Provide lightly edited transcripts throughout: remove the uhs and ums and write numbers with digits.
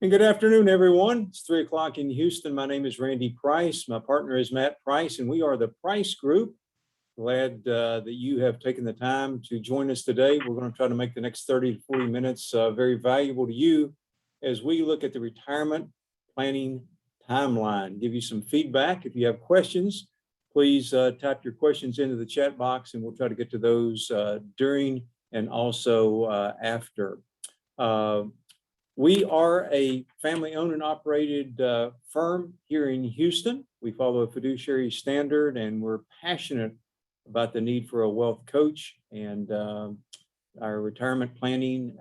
And good afternoon, everyone. It's 3 o'clock in Houston. My name is Randy Price. My partner is Matt Price, and we are the Price Group. Glad that you have taken the time to join us today. We're going to try to make the next 30 to 40 minutes very valuable to you as we look at the retirement planning timeline. Give you some feedback. If you have questions, please type your questions into the chat box, and we'll try to get to those during and also after. We are a family-owned and operated firm here in Houston. We follow a fiduciary standard, and we're passionate about the need for a wealth coach. And our retirement planning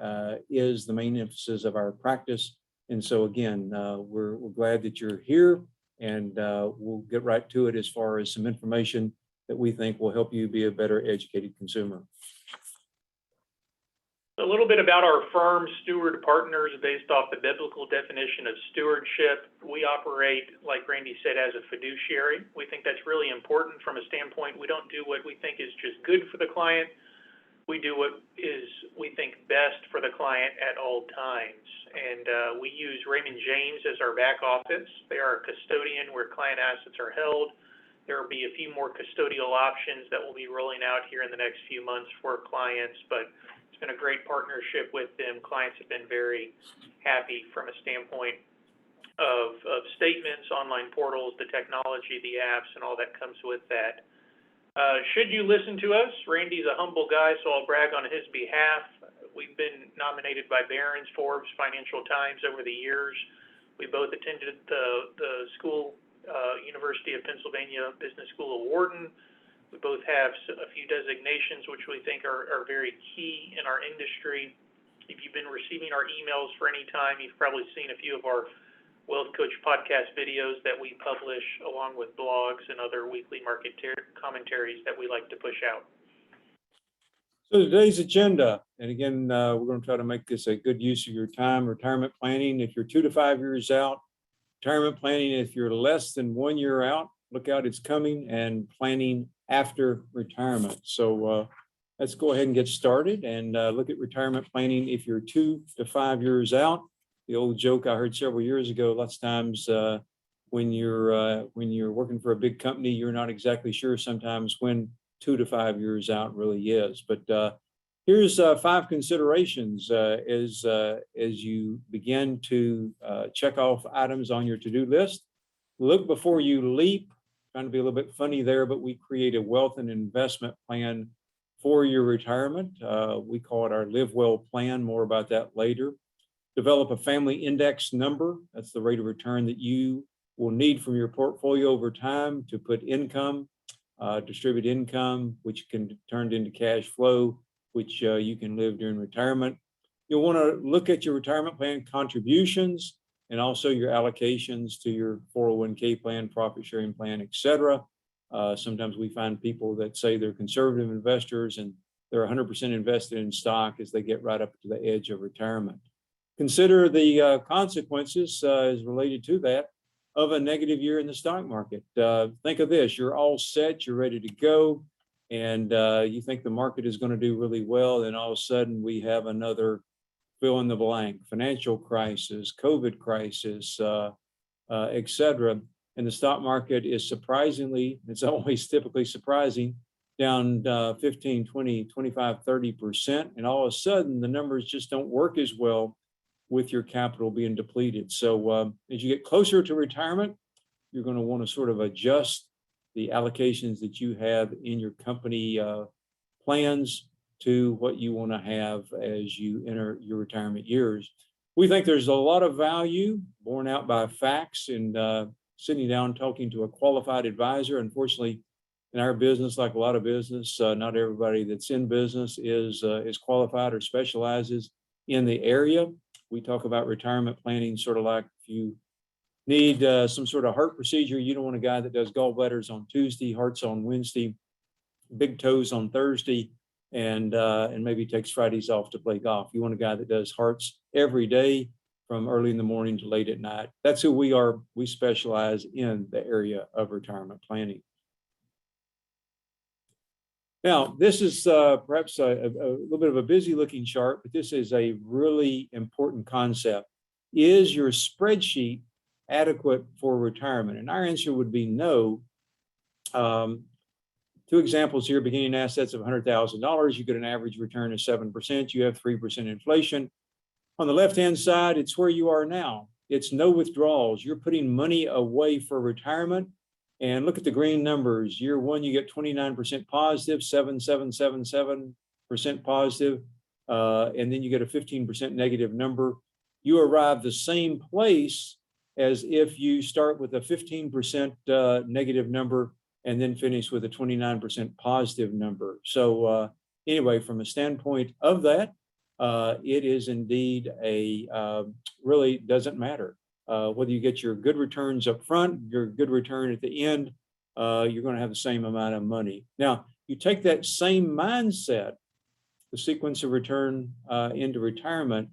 is the main emphasis of our practice. And so, again, we're glad that you're here, and we'll get right to it as far as some information that we think will help you be a better educated consumer. A little bit about our firm, Steward Partners, based off the biblical definition of stewardship. We operate, like Randy said, as a fiduciary. We think that's really important from a standpoint. We don't do what we think is just good for the client. We do what is, we think, best for the client at all times. And we use Raymond James as our back office. They are a custodian where client assets are held. There will be a few more custodial options that will be rolling out here in the next few months for clients, but it's been a great partnership with them. Clients have been very happy from a standpoint of statements, online portals, the technology, the apps, and all that comes with that. Should you listen to us, Randy's a humble guy, so I'll brag on his behalf. We've been nominated by Barron's, Forbes, Financial Times over the years. We both attended the school, University of Pennsylvania Business School of Wharton. We both have a few designations which we think are very key in our industry. If you've been receiving our emails for any time, you've probably seen a few of our Wealth Coach podcast videos that we publish, along with blogs and other weekly market commentaries that we like to push out. So today's agenda, and again, we're going to try to make this a good use of your time. Retirement planning, if you're 2 to 5 years out. Retirement planning, if you're less than 1 year out, look out, it's coming. And planning after retirement. So let's go ahead and get started and look at retirement planning if you're 2 to 5 years out. The old joke I heard several years ago, lots of times when you're working for a big company, you're not exactly sure sometimes when 2 to 5 years out really is. But here's 5 considerations as you begin to check off items on your to-do list. Look before you leap. Trying to be a little bit funny there, but we create a wealth and investment plan for your retirement. We call it our Live Well plan. More about that later. Develop a family index number. That's the rate of return that you will need from your portfolio over time to put income, distribute income, which can be turned into cash flow, which you can live during retirement. You'll want to look at your retirement plan contributions and also your allocations to your 401k plan, profit sharing plan, etc. Sometimes we find people that say they're conservative investors and they're 100% invested in stock as they get right up to the edge of retirement. Consider the consequences as related to that of a negative year in the stock market. Think of this, you're all set, you're ready to go, and you think the market is going to do really well, and all of a sudden we have another fill in the blank, financial crisis, COVID crisis, etc. And the stock market is surprisingly, it's always typically surprising, down 15, 20, 25, 30%. And all of a sudden, the numbers just don't work as well with your capital being depleted. So as you get closer to retirement, you're going to want to sort of adjust the allocations that you have in your company plans to what you want to have as you enter your retirement years. We think there's a lot of value borne out by facts and sitting down talking to a qualified advisor. Unfortunately, in our business, like a lot of business, not everybody that's in business is qualified or specializes in the area. We talk about retirement planning sort of like if you need some sort of heart procedure, you don't want a guy that does gallbladders on Tuesday, hearts on Wednesday, big toes on Thursday, and maybe takes Fridays off to play golf. You want a guy that does hearts every day from early in the morning to late at night. That's who we are. We specialize in the area of retirement planning. Now, this is perhaps a little bit of a busy looking chart, but this is a really important concept. is your spreadsheet adequate for retirement? And our answer would be no. Two examples here: beginning assets of $100,000, you get an average return of 7%, you have 3% inflation. On the left-hand side, it's where you are now. It's no withdrawals. You're putting money away for retirement. And look at the green numbers. Year one, you get 29% positive, 7,777% positive, and then you get a 15% negative number. You arrive the same place as if you start with a 15% negative number and then finish with a 29% positive number. So anyway, from a standpoint of that, it is indeed really doesn't matter. Whether you get your good returns up front, your good return at the end, you're going to have the same amount of money. Now, you take that same mindset, the sequence of return into retirement,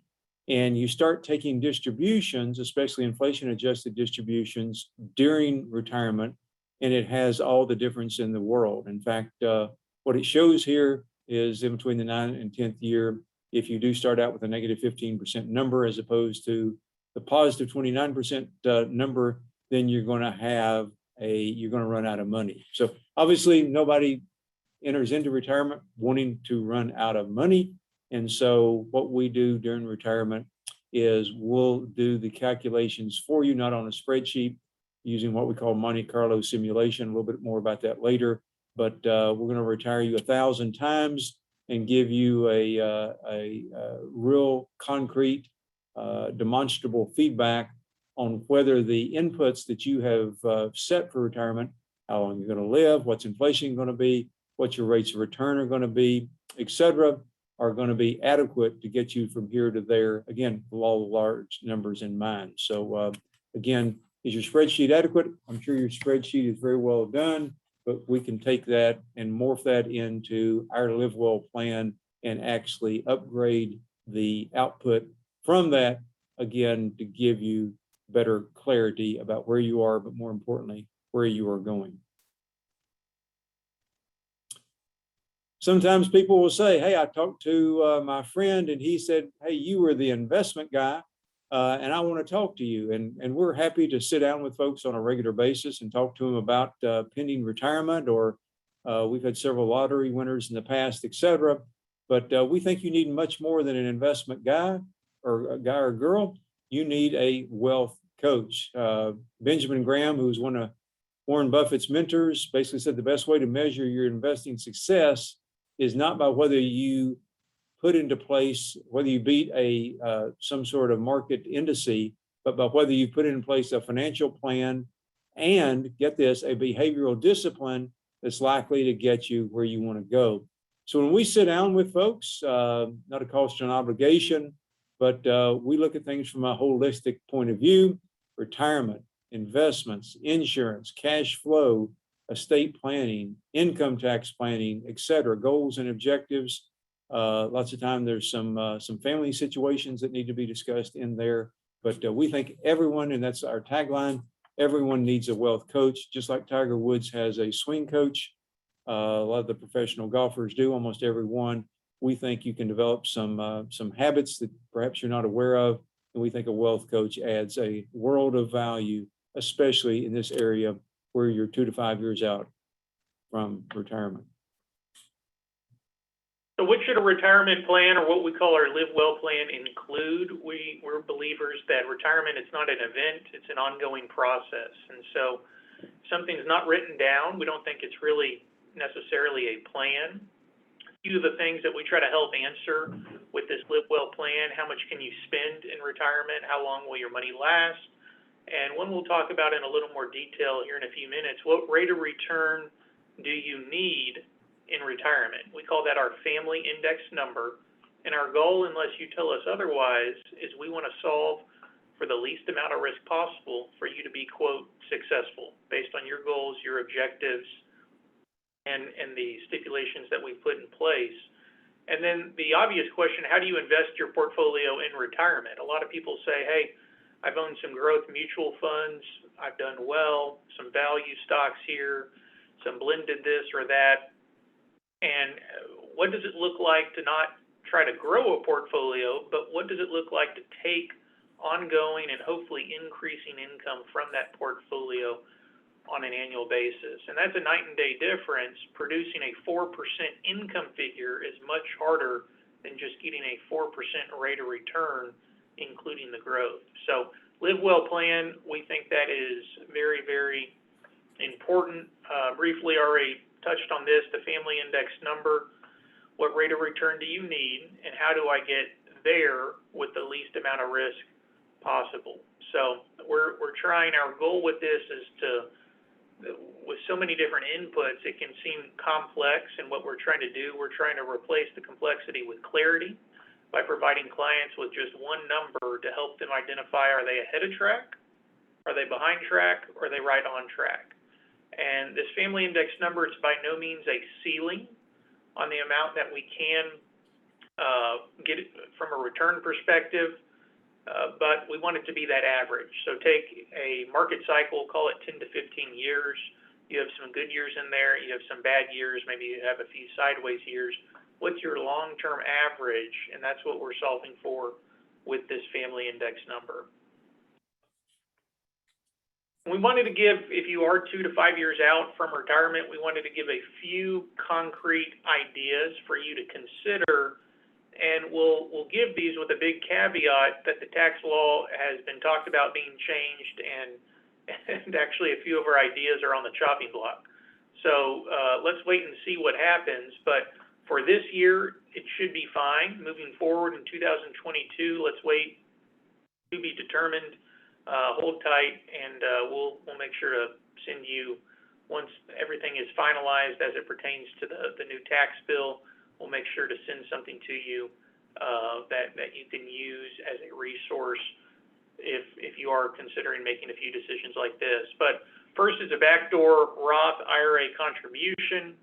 and you start taking distributions, especially inflation-adjusted distributions during retirement, and it has all the difference in the world. In fact, what it shows here is in between the 9th and 10th year, if you do start out with a negative 15% number as opposed to the positive 29% number, then you're going to run out of money. So obviously nobody enters into retirement wanting to run out of money. And so what we do during retirement is we'll do the calculations for you, not on a spreadsheet, using what we call Monte Carlo simulation. A little bit more about that later, but we're going to retire you 1,000 times and give you a real concrete, demonstrable feedback on whether the inputs that you have set for retirement, how long you're going to live, what's inflation going to be, what your rates of return are going to be, et cetera, are going to be adequate to get you from here to there, again, with all the large numbers in mind. So again, is your spreadsheet adequate? I'm sure your spreadsheet is very well done, but we can take that and morph that into our Live Well plan and actually upgrade the output from that, again, to give you better clarity about where you are, but more importantly, where you are going. Sometimes people will say, hey, I talked to my friend and he said, hey, you were the investment guy and I want to talk to you. And we're happy to sit down with folks on a regular basis and talk to them about pending retirement, or we've had several lottery winners in the past, et cetera. But we think you need much more than an investment guy or girl. You need a wealth coach. Benjamin Graham, who's one of Warren Buffett's mentors, basically said the best way to measure your investing success is not by whether you put into place, whether you beat some sort of market indice, but by whether you put in place a financial plan and, get this, a behavioral discipline that's likely to get you where you want to go. So when we sit down with folks, not a cost or an obligation, but we look at things from a holistic point of view: retirement, investments, insurance, cash flow, estate planning, income tax planning, et cetera, goals and objectives. Lots of time there's some family situations that need to be discussed in there, but we think everyone, and that's our tagline, everyone needs a wealth coach, just like Tiger Woods has a swing coach. A lot of the professional golfers do, almost every one. We think you can develop some habits that perhaps you're not aware of, and we think a wealth coach adds a world of value, especially in this area where you're 2 to 5 years out from retirement. So what should a retirement plan, or what we call our Live Well plan, include? We're believers that retirement is not an event, it's an ongoing process. And so if something's not written down, we don't think it's really necessarily a plan. A few of the things that we try to help answer with this Live Well plan: how much can you spend in retirement? How long will your money last? And one we'll talk about in a little more detail here in a few minutes: what rate of return do you need in retirement? We call that our family index number. And our goal, unless you tell us otherwise, is we want to solve for the least amount of risk possible for you to be, quote, successful based on your goals, your objectives, and the stipulations that we put in place. And then the obvious question: how do you invest your portfolio in retirement? A lot of people say, hey, I've owned some growth mutual funds, I've done well, some value stocks here, some blended this or that. And what does it look like to not try to grow a portfolio, but what does it look like to take ongoing and hopefully increasing income from that portfolio on an annual basis. And that's a night and day difference. Producing a 4% income figure is much harder than just getting a 4% rate of return, including the growth. So Live Well plan, we think that is very, very important. Briefly already touched on this, the family index number. What rate of return do you need, and how do I get there with the least amount of risk possible? So we're trying, our goal with this is to, with so many different inputs, it can seem complex, and what we're trying to do, we're trying to replace the complexity with clarity by providing clients with just one number to help them identify, are they ahead of track, are they behind track, or are they right on track? And this family index number is by no means a ceiling on the amount that we can get from a return perspective, but we want it to be that average. So take a market cycle, call it 10 to 15 years. You have some good years in there, you have some bad years, maybe you have a few sideways years. What's your long-term average? And that's what we're solving for with this family index number. We wanted to give, if you are 2 to 5 years out from retirement, we wanted to give a few concrete ideas for you to consider, and we'll give these with a big caveat that the tax law has been talked about being changed, and actually a few of our ideas are on the chopping block. So let's wait and see what happens, but for this year, it should be fine. Moving forward in 2022, let's wait to be determined. Hold tight, and we'll make sure to send you, once everything is finalized as it pertains to the new tax bill, we'll make sure to send something to you that you can use as a resource if you are considering making a few decisions like this. But first is a backdoor Roth IRA contribution.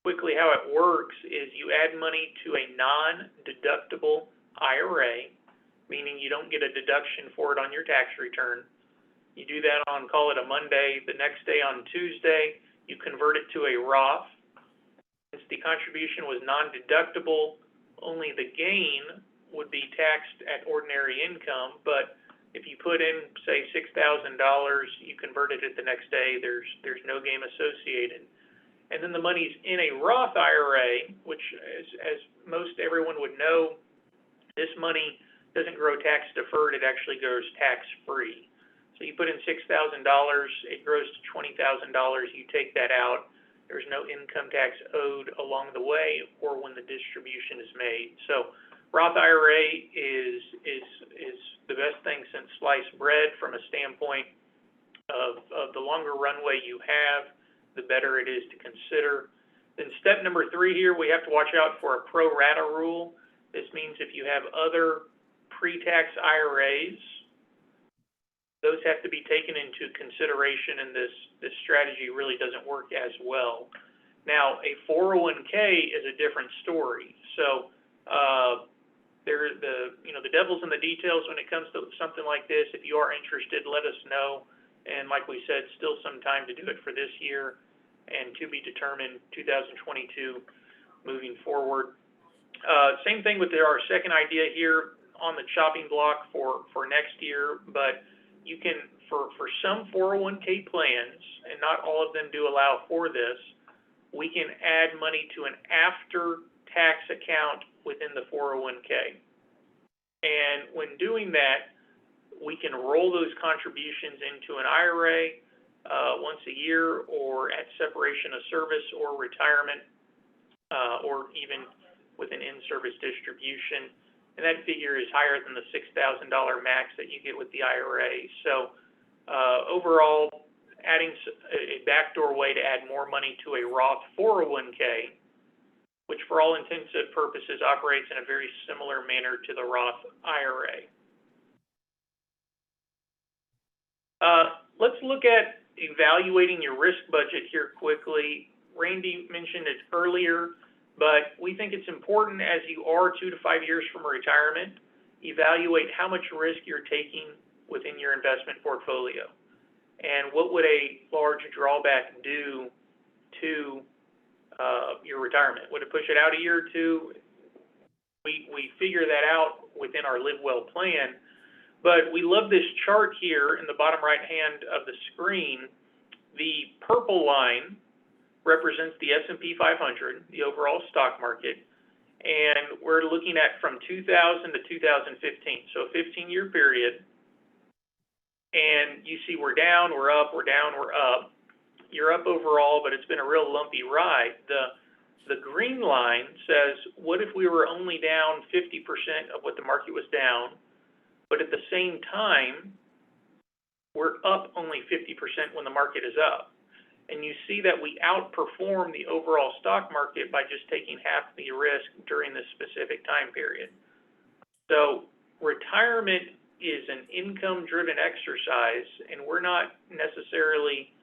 Quickly, how it works is you add money to a non-deductible IRA, meaning you don't get a deduction for it on your tax return. You do that on, call it a Monday. The next day on Tuesday, you convert it to a Roth. Since the contribution was non-deductible, only the gain would be taxed at ordinary income. But if you put in, say, $6,000, you convert it the next day, there's no gain associated. And then the money's in a Roth IRA, which, as most everyone would know, this money doesn't grow tax deferred, it actually grows tax free. So you put in $6,000, it grows to $20,000, you take that out. There's no income tax owed along the way or when the distribution is made. So Roth IRA is the best thing since sliced bread from a standpoint of the longer runway you have, the better it is to consider. Then step number 3 here, we have to watch out for a pro rata rule. This means if you have other pre-tax IRAs, those have to be taken into consideration, and this strategy really doesn't work as well. Now, a 401k is a different story. So the devil's in the details when it comes to something like this. If you are interested, let us know. And like we said, still some time to do it for this year, and to be determined 2022 moving forward. Same thing with our second idea here on the chopping block for next year, but you can, for some 401k plans, and not all of them do allow for this, we can add money to an after-tax account within the 401k. And when doing that, we can roll those contributions into an IRA once a year, or at separation of service or retirement, or even with an in-service distribution. And that figure is higher than the $6,000 max that you get with the IRA. So overall, adding a backdoor way to add more money to a Roth 401k, which for all intents and purposes operates in a very similar manner to the Roth IRA. Let's look at evaluating your risk budget here quickly. Randy mentioned it earlier, but we think it's important as you are 2 to 5 years from retirement, evaluate how much risk you're taking within your investment portfolio. And what would a large drawback do to your retirement? Would it push it out a year or two? We figure that out within our Live Well plan, But we love this chart here in the bottom right hand of the screen. The purple line represents the S&P 500, the overall stock market, and we're looking at from 2000 to 2015, so a 15-year period. And you see we're down, we're up, we're down, we're up. You're up overall, but it's been a real lumpy ride. The green line says, what if we were only down 50% of what the market was down, but at the same time, we're up only 50% when the market is up? And you see that we outperform the overall stock market by just taking half the risk during this specific time period. So retirement is an income-driven exercise, and we're not necessarily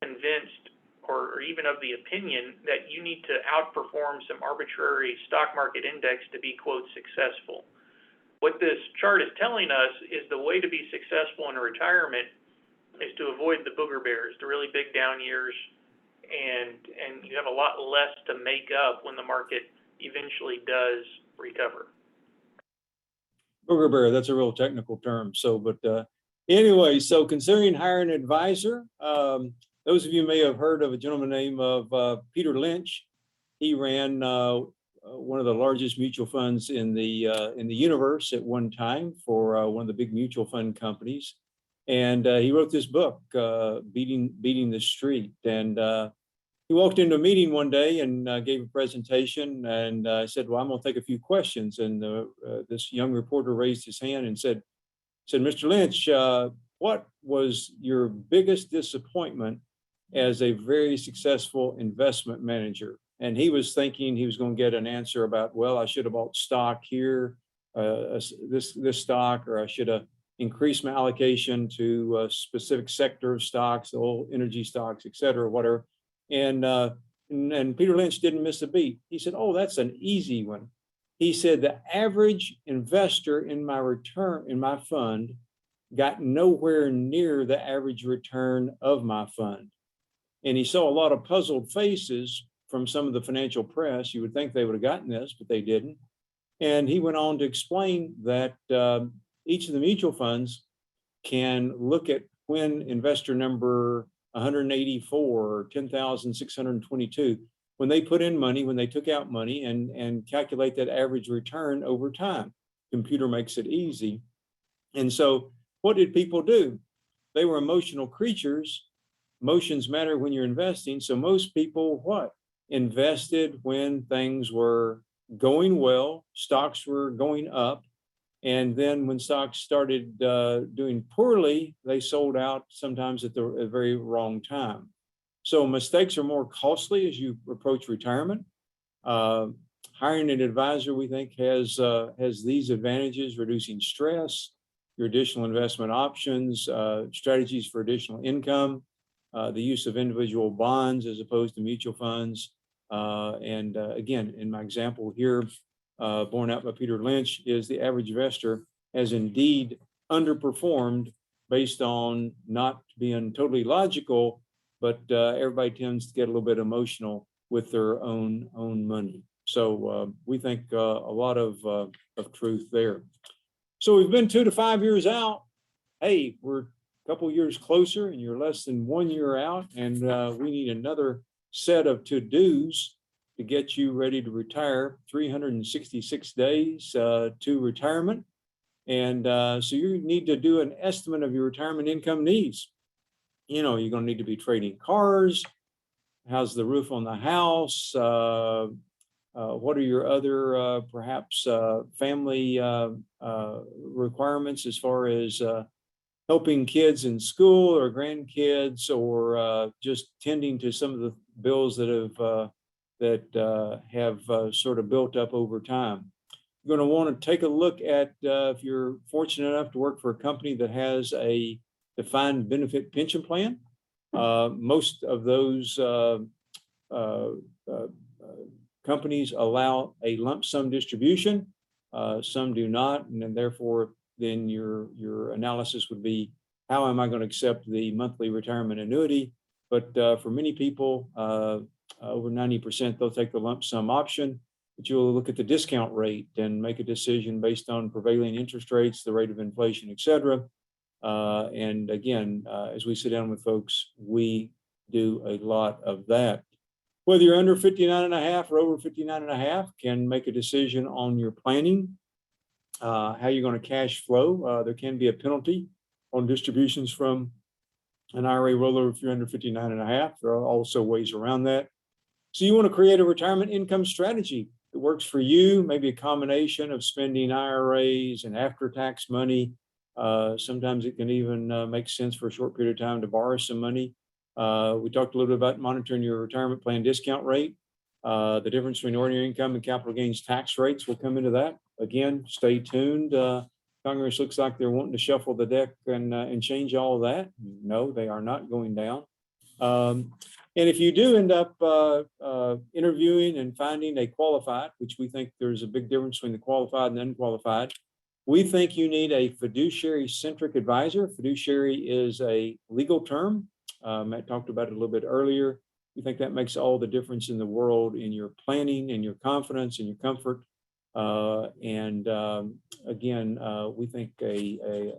convinced or even of the opinion that you need to outperform some arbitrary stock market index to be, quote, successful. What this chart is telling us is the way to be successful in retirement is to avoid the booger bears, the really big down years, and you have a lot less to make up when the market eventually does recover. Booger bear, that's a real technical term. So, but anyway, so considering hiring an advisor, those of you may have heard of a gentleman named Peter Lynch. He ran one of the largest mutual funds in the universe at one time for one of the big mutual fund companies. And he wrote this book, Beating the Street. And he walked into a meeting one day and gave a presentation, and I said, well, I'm going to take a few questions. And this young reporter raised his hand and said, Mr. Lynch, what was your biggest disappointment as a very successful investment manager? And he was thinking he was going to get an answer about, well, I should have bought stock here, this stock, or I should have increased my allocation to a specific sector of stocks, the oil, energy stocks, et cetera, whatever. And Peter Lynch didn't miss a beat. He said, oh, that's an easy one. He said, the average investor in my fund got nowhere near the average return of my fund. And he saw a lot of puzzled faces from some of the financial press. You would think they would have gotten this, but they didn't. And he went on to explain that each of the mutual funds can look at when investor number 184 or 10,622, when they put in money, when they took out money, and calculate that average return over time. Computer makes it easy. And so what did people do? They were emotional creatures. Emotions matter when you're investing. So most people, what? Invested when things were going well, stocks were going up. And then when stocks started doing poorly, they sold out sometimes at the very wrong time. So mistakes are more costly as you approach retirement. Hiring an advisor, we think, has these advantages: reducing stress, your additional investment options, strategies for additional income, the use of individual bonds as opposed to mutual funds. And again, in my example here, borne out by Peter Lynch, is the average investor has indeed underperformed based on not being totally logical, but everybody tends to get a little bit emotional with their own money. So we think a lot of truth there. So we've been 2 to 5 years out. Hey, we're a couple years closer, and you're less than 1 year out, and we need another set of to-dos to get you ready to retire. 366 days to retirement. And so you need to do an estimate of your retirement income needs. You know, you're going to need to be trading cars. How's the roof on the house? What are your other perhaps family requirements as far as helping kids in school or grandkids, or just tending to some of the bills that have sort of built up over time. You're going to want to take a look at if you're fortunate enough to work for a company that has a defined benefit pension plan. Most of those companies allow a lump sum distribution. Some do not, and then therefore then your analysis would be, how am I going to accept the monthly retirement annuity? But for many people, over 90%, they'll take the lump sum option. but you'll look at the discount rate and make a decision based on prevailing interest rates, the rate of inflation, et cetera. And again, as we sit down with folks, we do a lot of that. Whether you're under 59 and a half or over 59 and a half, can make a decision on your planning, how you're going to cash flow. There can be a penalty on distributions from an IRA rollover if you're under 59 and a half. There are also ways around that. So you want to create a retirement income strategy that works for you, maybe a combination of spending IRAs and after-tax money. Sometimes it can even make sense for a short period of time to borrow some money. We talked a little bit about monitoring your retirement plan discount rate. The difference between ordinary income and capital gains tax rates will come into that. Again, stay tuned. Congress looks like they're wanting to shuffle the deck and change all of that. No, they are not going down. And if you do end up interviewing and finding a qualified, which we think there's a big difference between the qualified and unqualified, we think you need a fiduciary-centric advisor. Fiduciary is a legal term. Matt talked about it a little bit earlier. We think that makes all the difference in the world in your planning and your confidence and your comfort. Again, we think a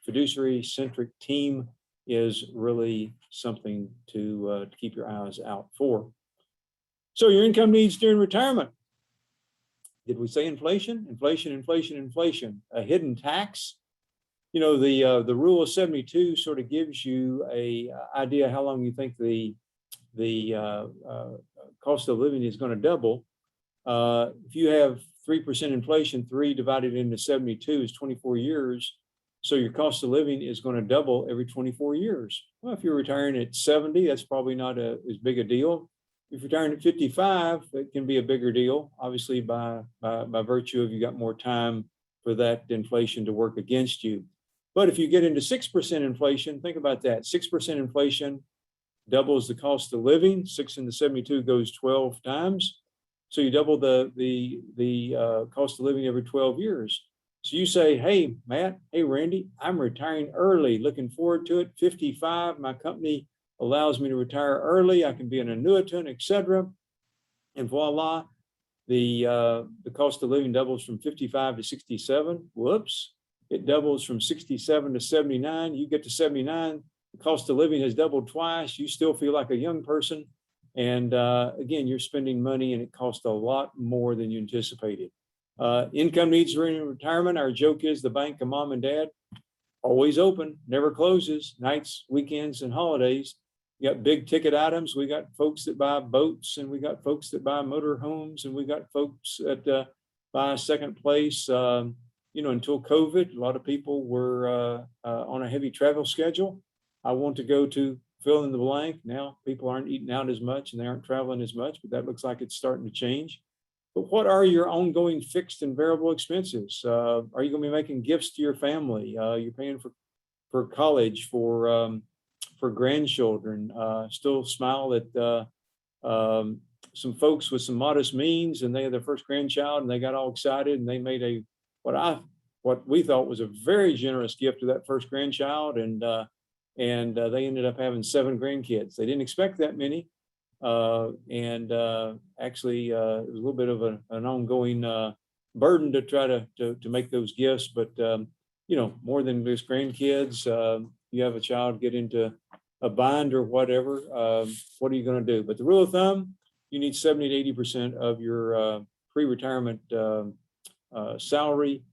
fiduciary-centric team is really something to keep your eyes out for. So your income needs during retirement. Did we say inflation? Inflation, inflation, inflation. A hidden tax. You know, the rule of 72 sort of gives you a idea how long you think the cost of living is going to double. If you have 3% inflation, 3 divided into 72 is 24 years. So your cost of living is going to double every 24 years. Well, if you're retiring at 70, that's probably not as big a deal. If you're retiring at 55, it can be a bigger deal, obviously by virtue of you got more time for that inflation to work against you. But if you get into 6% inflation, think about that. 6% inflation doubles the cost of living. 6 into 72 goes 12 times. So you double the cost of living every 12 years. So you say, hey, Matt, hey, Randy, I'm retiring early, looking forward to it. 55, my company allows me to retire early. I can be an annuitant, et cetera. And voila, the cost of living doubles from 55 to 67. Whoops, it doubles from 67 to 79. You get to 79, the cost of living has doubled twice. You still feel like a young person. And again, you're spending money and it costs a lot more than you anticipated. Income needs during retirement. Our joke is the bank of mom and dad, always open, never closes, nights, weekends, and holidays. You got big ticket items. We got folks that buy boats, and we got folks that buy motor homes, and we got folks that buy a second place. You know, until COVID, a lot of people were on a heavy travel schedule. I want to go to fill in the blank. Now people aren't eating out as much and they aren't traveling as much, but that looks like it's starting to change. But what are your ongoing fixed and variable expenses? Are you going to be making gifts to your family? You're paying for college, for grandchildren. Still smile at some folks with some modest means, and they had their first grandchild, and they got all excited, and they made what we thought was a very generous gift to that first grandchild, and they ended up having 7 grandkids. They didn't expect that many. Actually, it was a little bit of an ongoing burden to try to make those gifts. But, you know, more than just grandkids, you have a child get into a bind or whatever, what are you going to do? But the rule of thumb, you need 70 to 80% of your pre-retirement salary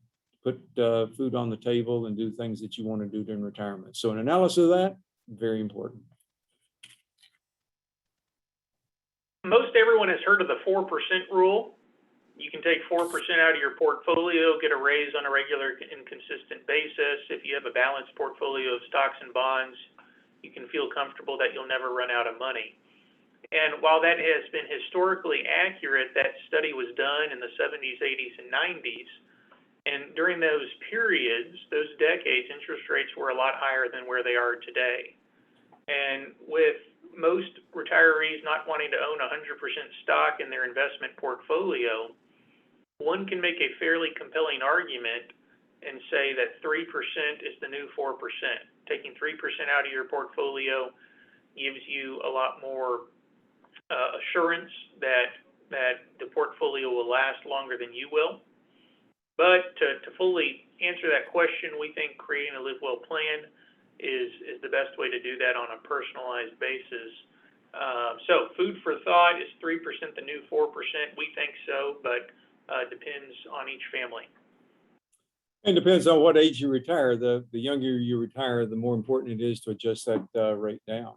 to put food on the table and do things that you want to do during retirement. So an analysis of that, very important. Most everyone has heard of the 4% rule. You can take 4% out of your portfolio, get a raise on a regular and consistent basis. If you have a balanced portfolio of stocks and bonds, you can feel comfortable that you'll never run out of money. And while that has been historically accurate, that study was done in the 70s, 80s, and 90s. And during those periods, those decades, interest rates were a lot higher than where they are today. And with most retirees not wanting to own 100% stock in their investment portfolio, one can make a fairly compelling argument and say that 3% is the new 4%. Taking 3% out of your portfolio gives you a lot more assurance that that the portfolio will last longer than you will. But to fully answer that question, we think creating a Live Well plan is the best way to do that on a personalized basis. So food for thought, is 3% the new 4%? We think so, but depends on each family. And depends on what age you retire. The younger you retire, the more important it is to adjust that rate down.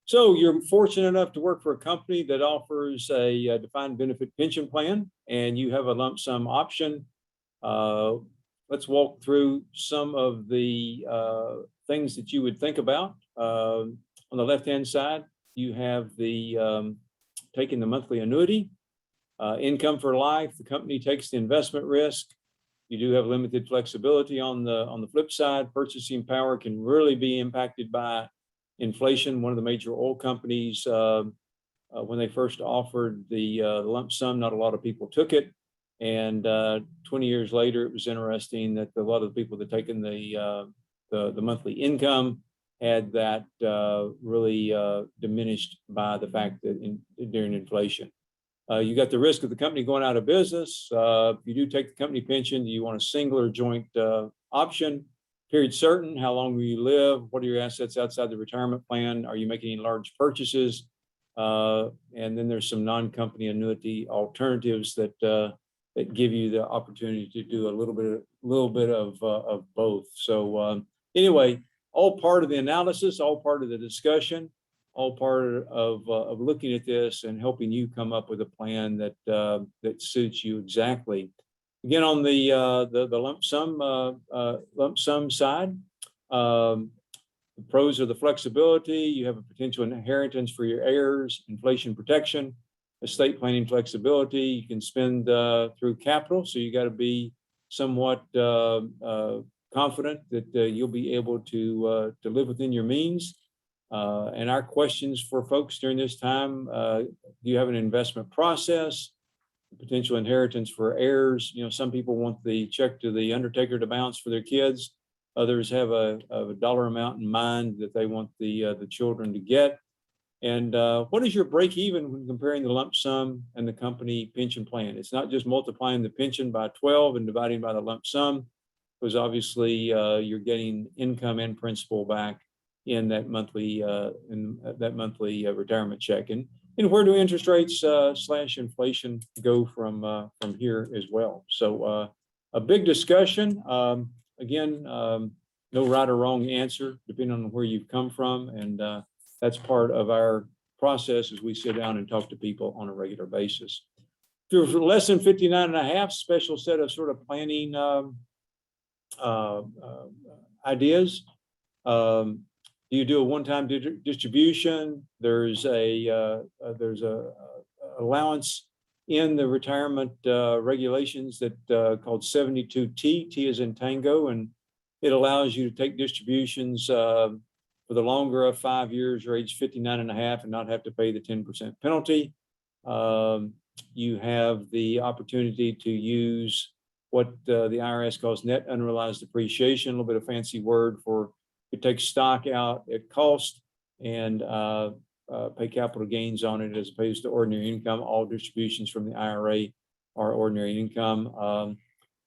So you're fortunate enough to work for a company that offers a defined benefit pension plan, and you have a lump sum option. Let's walk through some of the things that you would think about. On the left-hand side, you have the taking the monthly annuity, income for life. The company takes the investment risk. You do have limited flexibility. On the flip side, purchasing power can really be impacted by inflation. One of the major oil companies, when they first offered the lump sum, not a lot of people took it. And 20 years later, it was interesting that a lot of the people that taken the monthly income had that really diminished by the fact that during inflation. You got the risk of the company going out of business. If you do take the company pension, do you want a single or joint option? Period certain, how long will you live? What are your assets outside the retirement plan? Are you making any large purchases? And then there's some non-company annuity alternatives that give you the opportunity to do a little bit of both. So anyway, all part of the analysis, all part of the discussion, all part of looking at this and helping you come up with a plan that suits you exactly. Again, on the lump sum side, the pros are the flexibility. You have a potential inheritance for your heirs, inflation protection, estate planning flexibility. You can spend through capital, so you got to be somewhat confident that you'll be able to live within your means. And our questions for folks during this time: do you have an investment process? Potential inheritance for heirs. You know, some people want the check to the undertaker to bounce for their kids. Others have a dollar amount in mind that they want the children to get. And what is your break even when comparing the lump sum and the company pension plan? It's not just multiplying the pension by 12 and dividing by the lump sum, because obviously you're getting income and principal back in that monthly retirement check. And where do interest rates / inflation go from here as well? So a big discussion. Again, no right or wrong answer, depending on where you've come from. And that's part of our process as we sit down and talk to people on a regular basis. If you're less than 59 and a half, special set of sort of planning ideas. Do you do a one-time distribution? There's a allowance in the retirement regulations that called 72T. T is in tango, and it allows you to take distributions for the longer of 5 years or age 59 and a half and not have to pay the 10% penalty. You have the opportunity to use what the IRS calls net unrealized appreciation, a little bit of fancy word for you take stock out at cost and pay capital gains on it as opposed to ordinary income. All distributions from the IRA are ordinary income.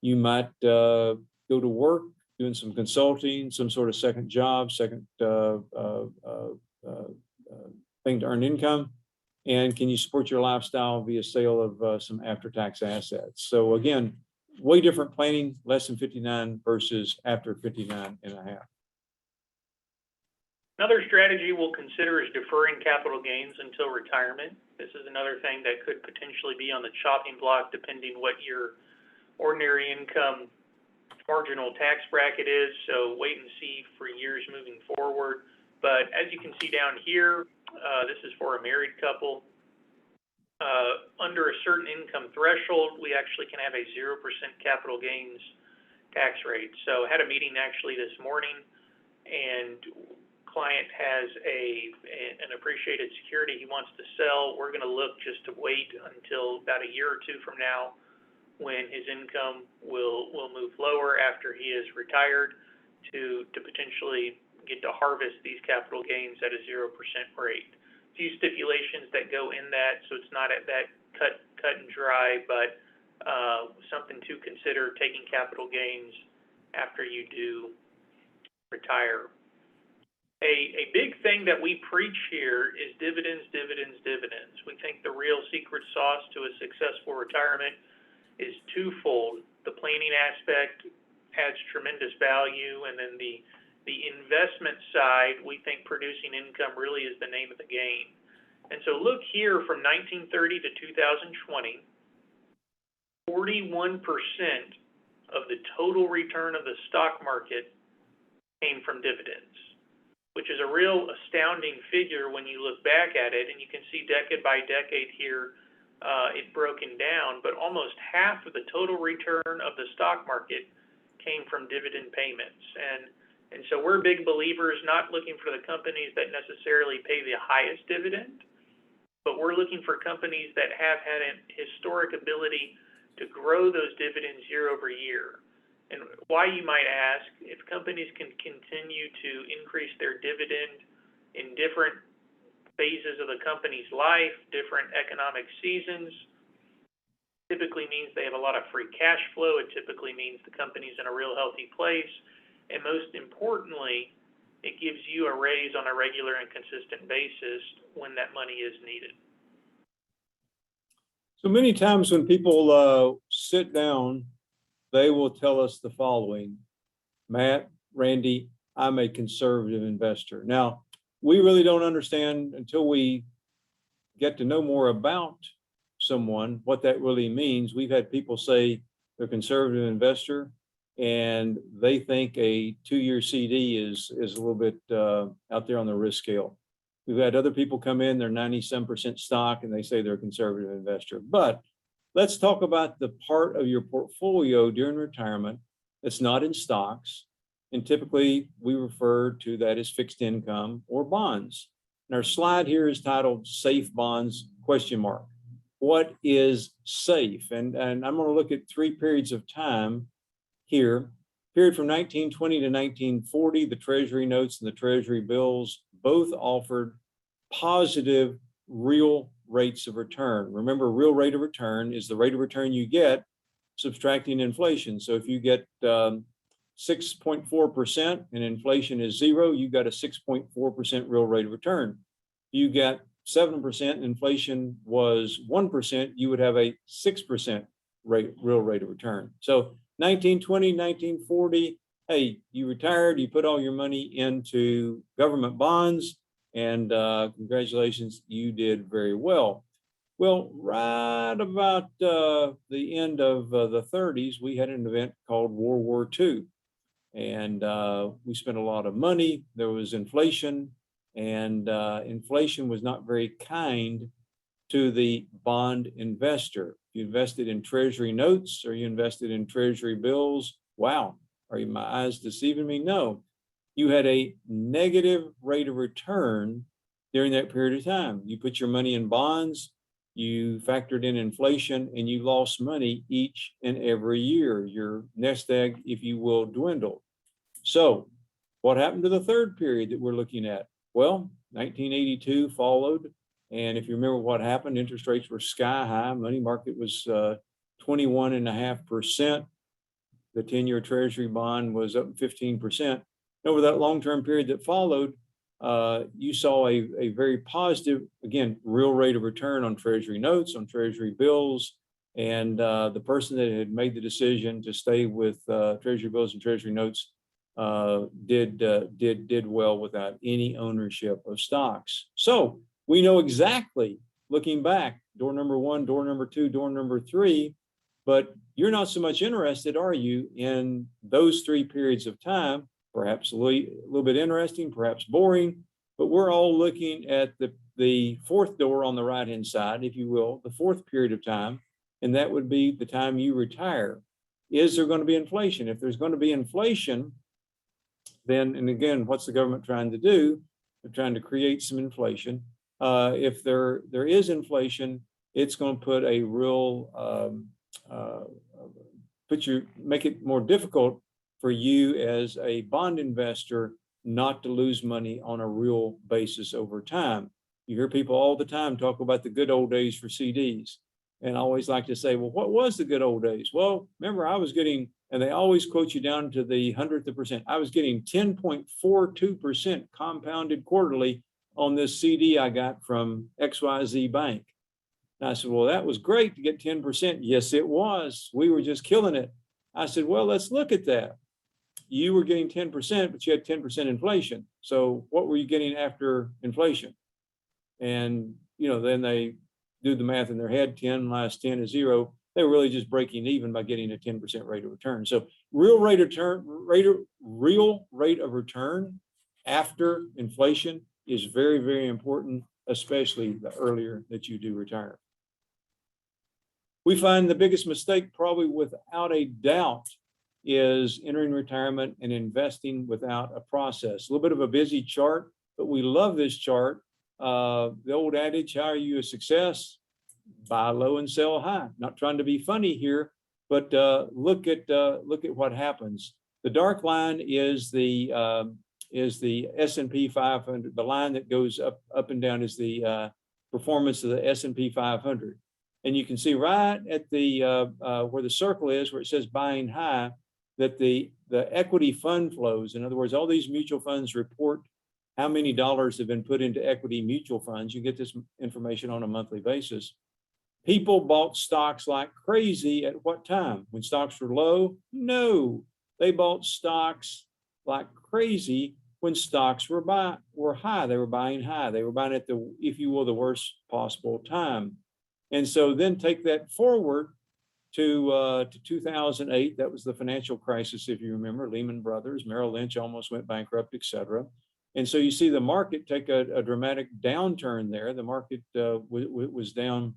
You might go to work doing some consulting, some sort of second job, second thing to earn income. And can you support your lifestyle via sale of some after-tax assets? So again, way different planning, less than 59 versus after 59 and a half. Another strategy we'll consider is deferring capital gains until retirement. This is another thing that could potentially be on the chopping block depending what your ordinary income marginal tax bracket is. So wait and see for years moving forward. But as you can see down here, this is for a married couple. Under a certain income threshold, we actually can have a 0% capital gains tax rate. So I had a meeting actually this morning, and client has an appreciated security he wants to sell. We're going to look just to wait until about a year or two from now when his income will move lower after he is retired to potentially get to harvest these capital gains at a 0% rate. A few stipulations that go in that, so it's not at that cut and dry, but something to consider, taking capital gains after you do retire. A big thing that we preach here is dividends, dividends, dividends. We think the real secret sauce to a successful retirement is twofold. The planning aspect adds tremendous value, and then the investment side, we think producing income really is the name of the game. And so look here, from 1930 to 2020, 41% of the total return of the stock market came from dividends, which is a real astounding figure when you look back at it, and you can see decade by decade here it broken down, but almost half of the total return of the stock market came from dividend payments. And so we're big believers, not looking for the companies that necessarily pay the highest dividend, but we're looking for companies that have had a historic ability to grow those dividends year over year. And why, you might ask, if companies can continue to increase their dividend in different phases of the company's life, different economic seasons, typically means they have a lot of free cash flow. It typically means the company's in a real healthy place. And most importantly, it gives you a raise on a regular and consistent basis when that money is needed. So many times when people sit down, they will tell us the following: Matt, Randy, I'm a conservative investor. Now, we really don't understand until we get to know more about someone what that really means. We've had people say they're a conservative investor and they think a 2-year CD is a little bit out there on the risk scale. We've had other people come in, they're 97% stock, and they say they're a conservative investor. But let's talk about the part of your portfolio during retirement that's not in stocks. And typically we refer to that as fixed income or bonds. And our slide here is titled Safe Bonds ? What is safe? And I'm going to look at 3 periods of time here. Period from 1920 to 1940, the Treasury notes and the Treasury bills both offered positive real rates of return. Remember, real rate of return is the rate of return you get subtracting inflation. So if you get 6.4% and inflation is 0, you got a 6.4% real rate of return. You get 7% and inflation was 1%, you would have a 6% real rate of return. So 1920, 1940, hey, you retired, you put all your money into government bonds, and congratulations, you did very well. Well, right about the end of the 30s, we had an event called World War II. And we spent a lot of money. There was inflation, and inflation was not very kind to the bond investor. You invested in Treasury notes or you invested in Treasury bills. Wow, are my eyes deceiving me? No, you had a negative rate of return during that period of time. You put your money in bonds, you factored in inflation, and you lost money each and every year. Your nest egg, if you will, dwindled. So what happened to the third period that we're looking at? Well, 1982 followed. And if you remember what happened, interest rates were sky high. Money market was 21.5%. The 10-year Treasury bond was up 15%. Over that long-term period that followed, you saw a very positive, again, real rate of return on Treasury notes, on Treasury bills. And the person that had made the decision to stay with Treasury bills and Treasury notes did well without any ownership of stocks. So we know exactly, looking back, door number 1, door number 2, door number 3, but you're not so much interested, are you, in those 3 periods of time? Perhaps a little bit interesting, perhaps boring, but we're all looking at the 4th door on the right-hand side, if you will, the 4th period of time, and that would be the time you retire. Is there going to be inflation? If there's going to be inflation, then, and again, what's the government trying to do? They're trying to create some inflation. If there is inflation, it's going to put a real, make it more difficult for you as a bond investor not to lose money on a real basis over time. You hear people all the time talk about the good old days for CDs. And I always like to say, well, what was the good old days? Well, remember, I was getting, and they always quote you down to the 100th of percent. I was getting 10.42% compounded quarterly on this CD I got from XYZ Bank. And I said, well, that was great to get 10%. Yes, it was. We were just killing it. I said, well, let's look at that. You were getting 10%, but you had 10% inflation. So what were you getting after inflation? And, then they do the math in their head, 10 minus 10 is 0. They were really just breaking even by getting a 10% rate of return. So real rate of return after inflation is very, very important, especially the earlier that you do retire. We find the biggest mistake, probably without a doubt, is entering retirement and investing without a process. A little bit of a busy chart, but we love this chart. The old adage, how are you a success? Buy low and sell high. Not trying to be funny here, but look at what happens. The dark line is the S&P 500. The line that goes up and down is the performance of the S&P 500. And you can see right at the where the circle is, where it says buying high, that the equity fund flows. In other words, all these mutual funds report how many dollars have been put into equity mutual funds. You get this information on a monthly basis. People bought stocks like crazy at what time? When stocks were low? No, they bought stocks like crazy when stocks were high. They were buying high. They were buying at the, if you will, the worst possible time. And so then take that forward to 2008. That was the financial crisis, if you remember, Lehman Brothers, Merrill Lynch almost went bankrupt, et cetera. And so you see the market take a dramatic downturn there. The market was down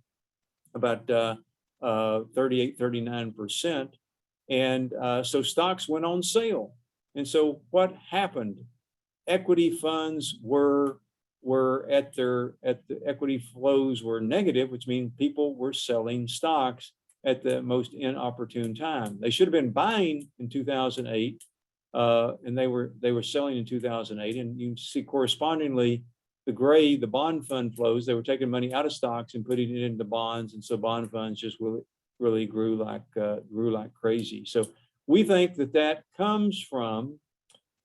about 38, 39%. And so stocks went on sale. And so what happened? Equity funds were at the equity flows were negative, which means people were selling stocks at the most inopportune time. They should have been buying in 2008. And they were selling in 2008, and you see correspondingly the bond fund flows. They were taking money out of stocks and putting it into bonds, and so bond funds just really grew like crazy. So we think that comes from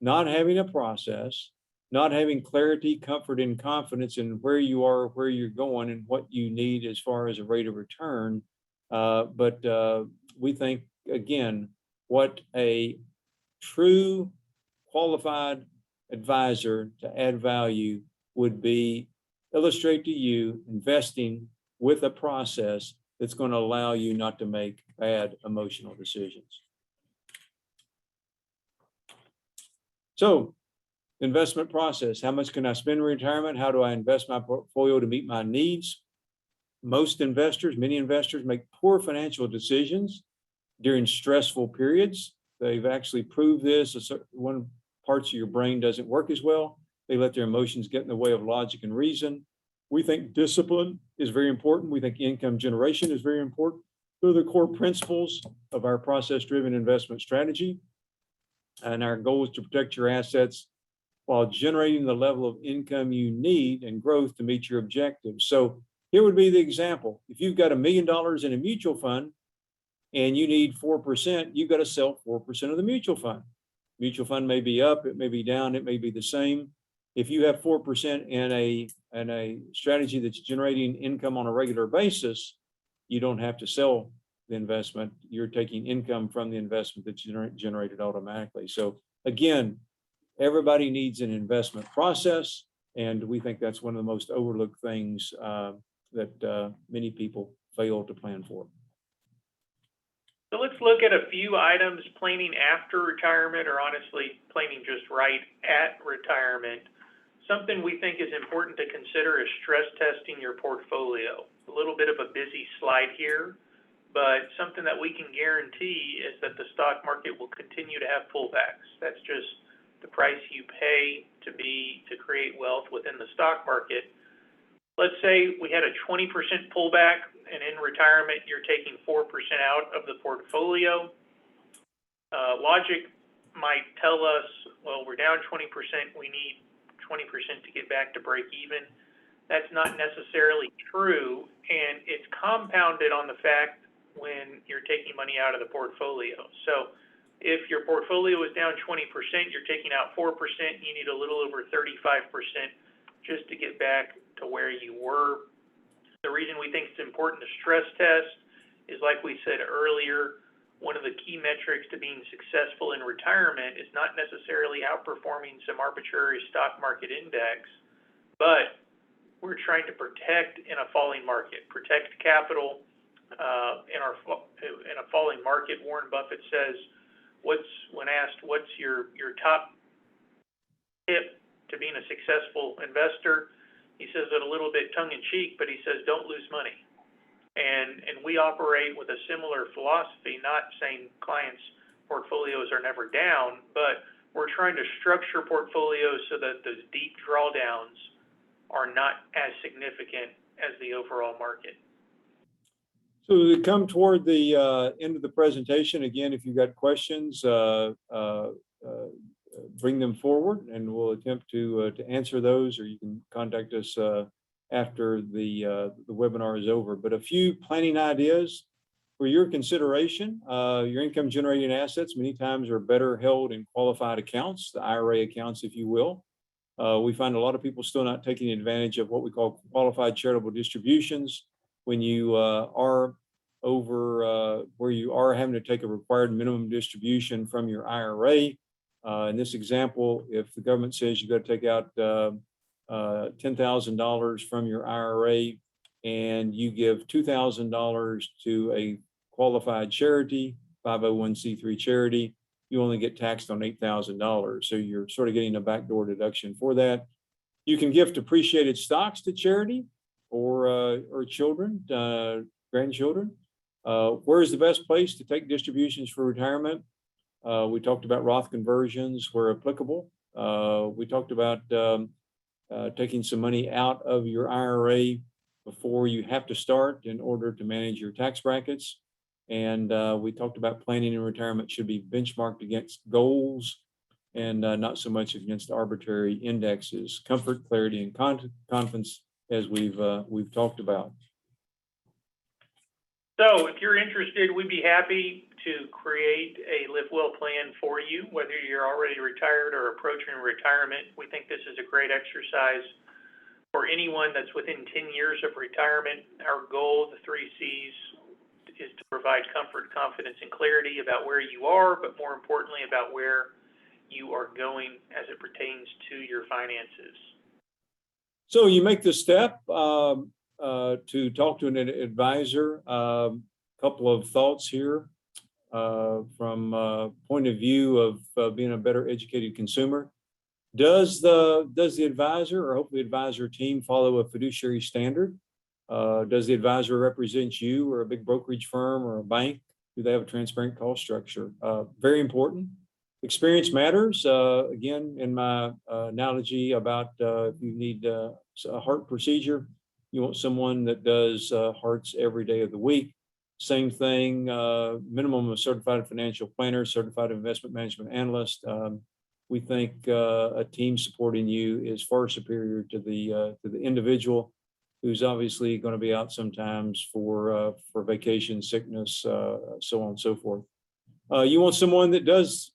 not having a process, not having clarity, comfort, and confidence in where you are, where you're going, and what you need as far as a rate of return. But we think, again, what a true qualified advisor to add value would be illustrate to you investing with a process that's going to allow you not to make bad emotional decisions. So, investment process. How much can I spend in retirement? How do I invest my portfolio to meet my needs? Many investors make poor financial decisions during stressful periods. They've actually proved this. One parts of your brain doesn't work as well. They let their emotions get in the way of logic and reason. We think discipline is very important. We think income generation is very important. They're the core principles of our process-driven investment strategy. And our goal is to protect your assets while generating the level of income you need and growth to meet your objectives. So here would be the example. If you've got $1 million in a mutual fund, and you need 4%, you've got to sell 4% of the mutual fund. Mutual fund may be up, it may be down, it may be the same. If you have 4% in a strategy that's generating income on a regular basis, you don't have to sell the investment. You're taking income from the investment that's generated automatically. So again, everybody needs an investment process, and we think that's one of the most overlooked things that many people fail to plan for. So let's look at a few items planning after retirement, or honestly planning just right at retirement. Something we think is important to consider is stress testing your portfolio. A little bit of a busy slide here, but something that we can guarantee is that the stock market will continue to have pullbacks. That's just the price you pay to create wealth within the stock market. Let's say we had a 20% pullback, and in retirement, you're taking 4% out of the portfolio. Logic might tell us, well, we're down 20%, we need 20% to get back to break even. That's not necessarily true, and it's compounded on the fact when you're taking money out of the portfolio. So if your portfolio is down 20%, you're taking out 4%, you need a little over 35% just to get back to where you were. The reason we think it's important to stress test is, like we said earlier, one of the key metrics to being successful in retirement is not necessarily outperforming some arbitrary stock market index, but we're trying to protect in a falling market, protect capital in a falling market. Warren Buffett says, when asked what's your top tip to being a successful investor, he says it a little bit tongue in cheek, but he says, don't lose money. And we operate with a similar philosophy, not saying clients' portfolios are never down, but we're trying to structure portfolios so that those deep drawdowns are not as significant as the overall market. So to come toward the end of the presentation, again, if you've got questions, bring them forward and we'll attempt to answer those, or you can contact us after the webinar is over. But a few planning ideas for your consideration. Your income generating assets many times are better held in qualified accounts, the IRA accounts, if you will. We find a lot of people still not taking advantage of what we call qualified charitable distributions. When you are over where you are having to take a required minimum distribution from your IRA. In this example, if the government says you got to take out $10,000 from your IRA and you give $2,000 to a qualified charity, 501c3 charity, you only get taxed on $8,000. So you're sort of getting a backdoor deduction for that. You can gift appreciated stocks to charity or children, grandchildren. Where is the best place to take distributions for retirement? We talked about Roth conversions where applicable. We talked about taking some money out of your IRA before you have to start in order to manage your tax brackets. And we talked about planning in retirement should be benchmarked against goals and not so much against arbitrary indexes. Comfort, clarity, and confidence, as we've talked about. So if you're interested, we'd be happy to create a Live Well plan for you, whether you're already retired or approaching retirement. We think this is a great exercise for anyone that's within 10 years of retirement. Our goal, the 3 C's, is to provide comfort, confidence, and clarity about where you are, but more importantly about where you are going as it pertains to your finances. So you make the step to talk to an advisor. Couple of thoughts here from point of view of being a better educated consumer. Does the advisor or hopefully advisor team follow a fiduciary standard? Does the advisor represent you or a big brokerage firm or a bank? Do they have a transparent cost structure? Very important. Experience matters. Again, in my analogy about if you need a heart procedure, you want someone that does hearts every day of the week. Same thing, minimum of certified financial planner, certified investment management analyst. We think a team supporting you is far superior to the individual who's obviously going to be out sometimes for vacation, sickness, so on and so forth. You want someone that does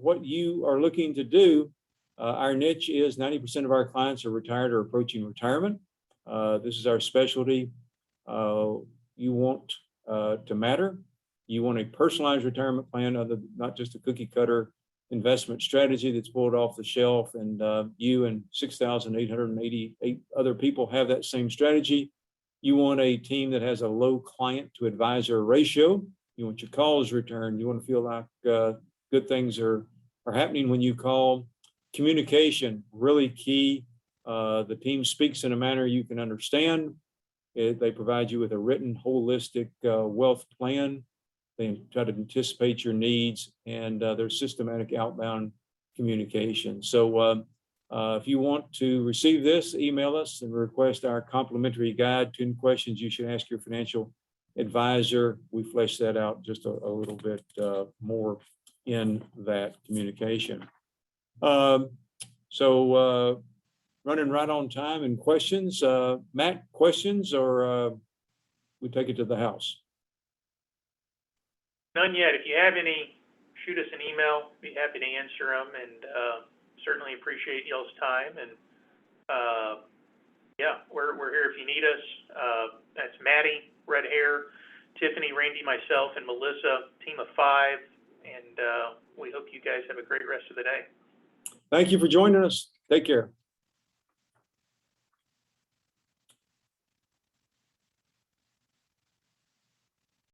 what you are looking to do. Our niche is 90% of our clients are retired or approaching retirement. This is our specialty. You want to matter. You want a personalized retirement plan, not just a cookie cutter investment strategy that's pulled off the shelf, and you and 6,888 other people have that same strategy. You want a team that has a low client to advisor ratio. You want your calls returned. You want to feel like good things are happening when you call. Communication, really key. The team speaks in a manner you can understand. They provide you with a written, holistic wealth plan. They try to anticipate your needs, and there's systematic outbound communication. So if you want to receive this, email us and request our complimentary guide, 10 questions you should ask your financial advisor. We flesh that out just a little bit more in that communication. So running right on time and questions. Matt, questions or we take it to the house? None yet. If you have any, shoot us an email. Be happy to answer them, and certainly appreciate y'all's time. And yeah, we're here if you need us. That's Maddie, red hair, Tiffany, Randy, myself, and Melissa, team of 5. And we hope you guys have a great rest of the day. Thank you for joining us. Take care.